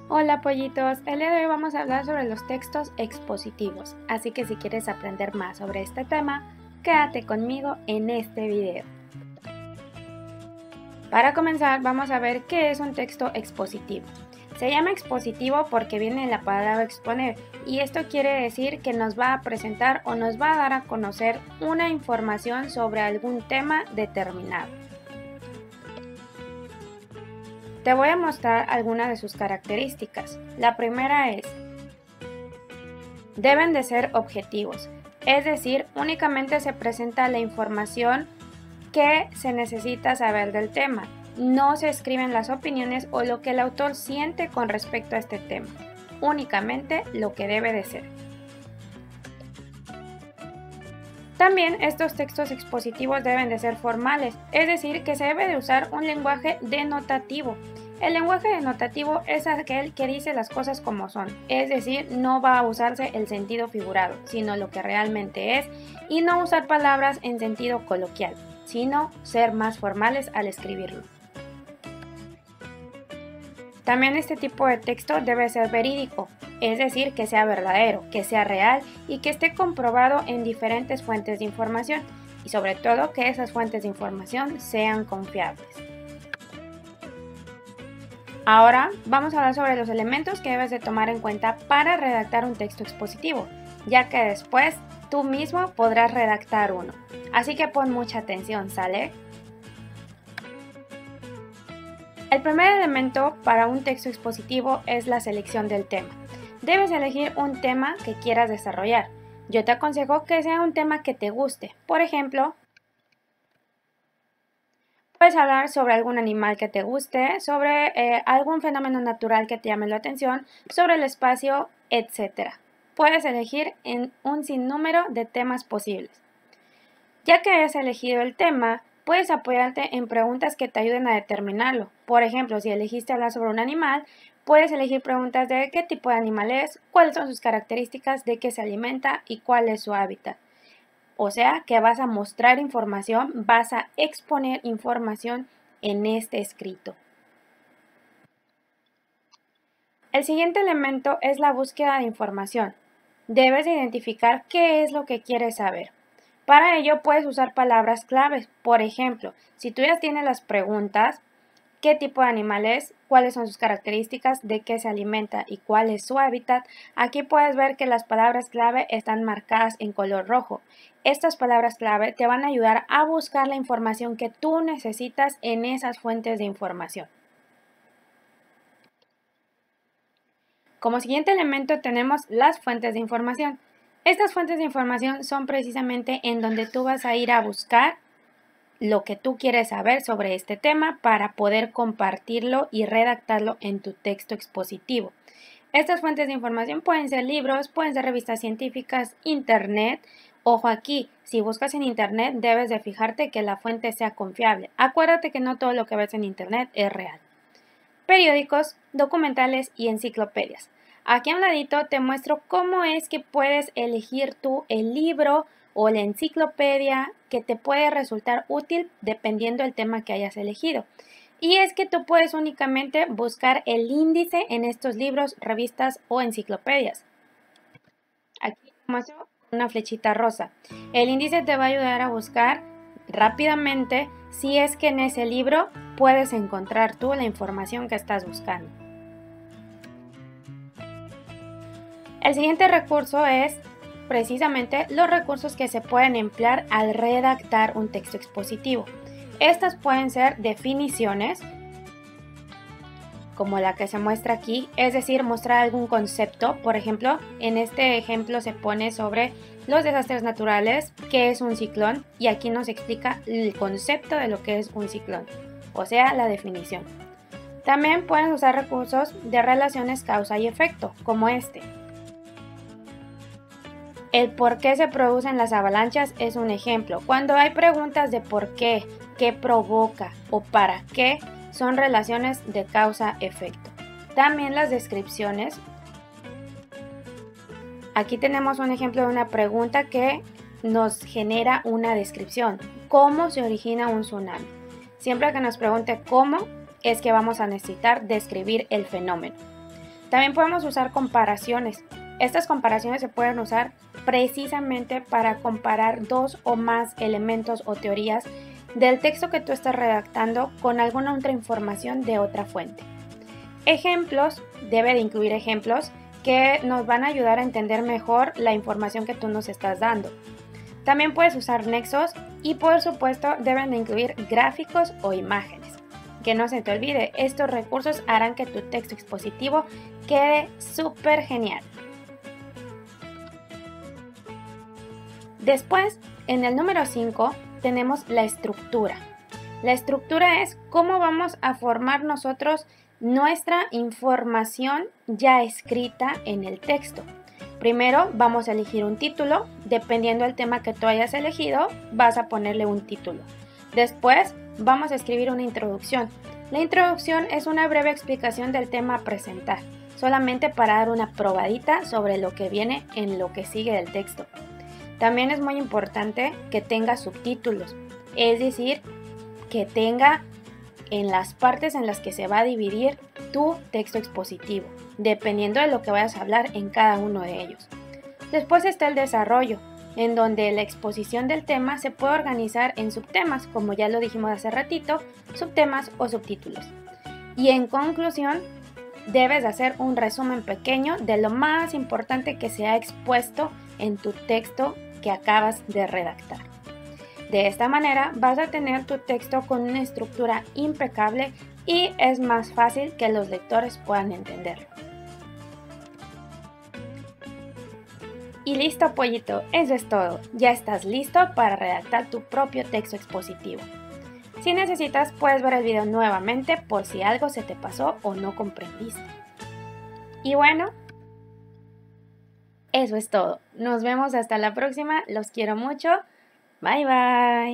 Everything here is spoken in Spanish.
Hola pollitos, el día de hoy vamos a hablar sobre los textos expositivos, así que si quieres aprender más sobre este tema, quédate conmigo en este video. Para comenzar vamos a ver qué es un texto expositivo. Se llama expositivo porque viene de la palabra exponer y esto quiere decir que nos va a presentar o nos va a dar a conocer una información sobre algún tema determinado. Te voy a mostrar algunas de sus características. La primera es, deben de ser objetivos, es decir, únicamente se presenta la información que se necesita saber del tema. No se escriben las opiniones o lo que el autor siente con respecto a este tema, únicamente lo que debe de ser. También estos textos expositivos deben de ser formales, es decir, que se debe de usar un lenguaje denotativo. El lenguaje denotativo es aquel que dice las cosas como son, es decir, no va a usarse el sentido figurado, sino lo que realmente es, y no usar palabras en sentido coloquial, sino ser más formales al escribirlo. También este tipo de texto debe ser verídico, es decir, que sea verdadero, que sea real y que esté comprobado en diferentes fuentes de información y sobre todo que esas fuentes de información sean confiables. Ahora vamos a hablar sobre los elementos que debes de tomar en cuenta para redactar un texto expositivo, ya que después tú mismo podrás redactar uno. Así que pon mucha atención, ¿sale? El primer elemento para un texto expositivo es la selección del tema. Debes elegir un tema que quieras desarrollar. Yo te aconsejo que sea un tema que te guste. Por ejemplo, puedes hablar sobre algún animal que te guste, sobre algún fenómeno natural que te llame la atención, sobre el espacio, etc. Puedes elegir en un sinnúmero de temas posibles. Ya que hayas elegido el tema, puedes apoyarte en preguntas que te ayuden a determinarlo. Por ejemplo, si elegiste hablar sobre un animal, puedes elegir preguntas de qué tipo de animal es, cuáles son sus características, de qué se alimenta y cuál es su hábitat. O sea que vas a mostrar información, vas a exponer información en este escrito. El siguiente elemento es la búsqueda de información. Debes identificar qué es lo que quieres saber. Para ello puedes usar palabras claves. Por ejemplo, si tú ya tienes las preguntas, ¿qué tipo de animal es? ¿Cuáles son sus características? ¿De qué se alimenta? ¿Y cuál es su hábitat? Aquí puedes ver que las palabras clave están marcadas en color rojo. Estas palabras clave te van a ayudar a buscar la información que tú necesitas en esas fuentes de información. Como siguiente elemento tenemos las fuentes de información. Estas fuentes de información son precisamente en donde tú vas a ir a buscar lo que tú quieres saber sobre este tema para poder compartirlo y redactarlo en tu texto expositivo. Estas fuentes de información pueden ser libros, pueden ser revistas científicas, internet. Ojo aquí, si buscas en internet debes de fijarte que la fuente sea confiable. Acuérdate que no todo lo que ves en internet es real. Periódicos, documentales y enciclopedias. Aquí a un ladito te muestro cómo es que puedes elegir tú el libro o la enciclopedia que te puede resultar útil dependiendo del tema que hayas elegido. Y es que tú puedes únicamente buscar el índice en estos libros, revistas o enciclopedias. Aquí te muestro una flechita rosa. El índice te va a ayudar a buscar rápidamente si es que en ese libro puedes encontrar tú la información que estás buscando. El siguiente recurso es precisamente los recursos que se pueden emplear al redactar un texto expositivo. Estas pueden ser definiciones, como la que se muestra aquí, es decir, mostrar algún concepto. Por ejemplo, en este ejemplo se pone sobre los desastres naturales, qué es un ciclón, y aquí nos explica el concepto de lo que es un ciclón, o sea, la definición. También pueden usar recursos de relaciones causa y efecto, como este. El por qué se producen las avalanchas es un ejemplo. Cuando hay preguntas de por qué provoca o para qué, son relaciones de causa-efecto. También las descripciones. Aquí tenemos un ejemplo de una pregunta que nos genera una descripción. ¿Cómo se origina un tsunami? Siempre que nos pregunte cómo, es que vamos a necesitar describir el fenómeno. También podemos usar comparaciones. Estas comparaciones se pueden usar precisamente para comparar dos o más elementos o teorías del texto que tú estás redactando con alguna otra información de otra fuente. Ejemplos, debe de incluir ejemplos que nos van a ayudar a entender mejor la información que tú nos estás dando. También puedes usar nexos y por supuesto deben de incluir gráficos o imágenes. Que no se te olvide, estos recursos harán que tu texto expositivo quede súper genial. Después, en el número 5, tenemos la estructura. La estructura es cómo vamos a formar nosotros nuestra información ya escrita en el texto. Primero vamos a elegir un título. Dependiendo del tema que tú hayas elegido, vas a ponerle un título. Después vamos a escribir una introducción. La introducción es una breve explicación del tema a presentar, solamente para dar una probadita sobre lo que viene en lo que sigue del texto. También es muy importante que tenga subtítulos, es decir, que tenga en las partes en las que se va a dividir tu texto expositivo, dependiendo de lo que vayas a hablar en cada uno de ellos. Después está el desarrollo, en donde la exposición del tema se puede organizar en subtemas, como ya lo dijimos hace ratito, subtemas o subtítulos. Y en conclusión, debes hacer un resumen pequeño de lo más importante que se ha expuesto en tu texto que acabas de redactar. De esta manera vas a tener tu texto con una estructura impecable y es más fácil que los lectores puedan entenderlo. Y listo, pollito, eso es todo. Ya estás listo para redactar tu propio texto expositivo. Si necesitas, puedes ver el video nuevamente por si algo se te pasó o no comprendiste. Y bueno, eso es todo. Nos vemos hasta la próxima. Los quiero mucho. Bye bye.